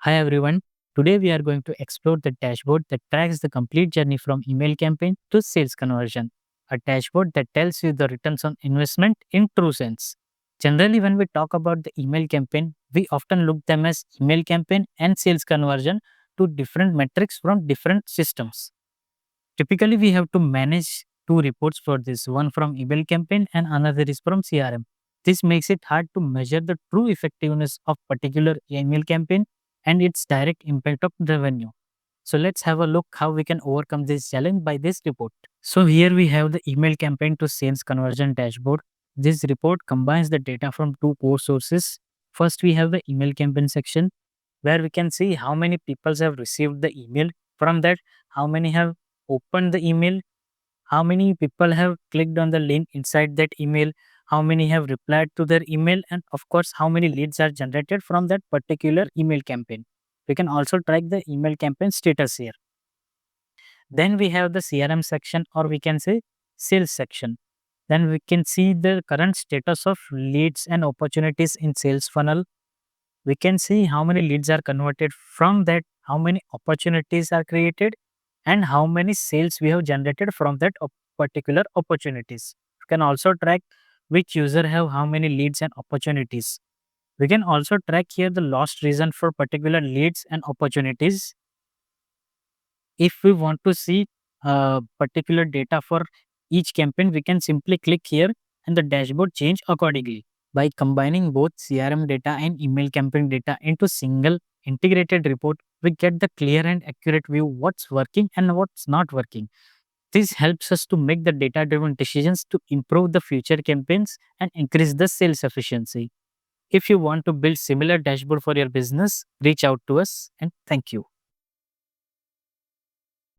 Hi everyone. Today we are going to explore the dashboard that tracks the complete journey from email campaign to sales conversion. A dashboard that tells you the returns on investment in true sense. Generally, when we talk about the email campaign, we often look them as email campaign and sales conversion to different metrics from different systems. Typically, we have to manage two reports for this, one from email campaign and another is from CRM. This makes it hard to measure the true effectiveness of particular email campaign and its direct impact of revenue. So let's have a look how we can overcome this challenge by this report. So here we have the email campaign to sales conversion dashboard. This report combines the data from two core sources. First, we have the email campaign section where we can see how many people have received the email. From that, how many have opened the email, how many people have clicked on the link inside that email, how many have replied to their email, and of course, how many leads are generated from that particular email campaign. We can also track the email campaign status here. Then we have the CRM section, or we can say sales section. Then we can see the current status of leads and opportunities in sales funnel. We can see how many leads are converted from that, how many opportunities are created, and how many sales we have generated from that particular opportunities. We can also track which user have how many leads and opportunities. We can also track here the lost reason for particular leads and opportunities. If we want to see particular data for each campaign, we can simply click here and the dashboard change accordingly. By combining both CRM data and email campaign data into single integrated report, we get the clear and accurate view what's working and what's not working. This helps us to make the data driven decisions to improve the future campaigns and increase the sales efficiency. If you want to build similar dashboard for your business, reach out to us and thank you.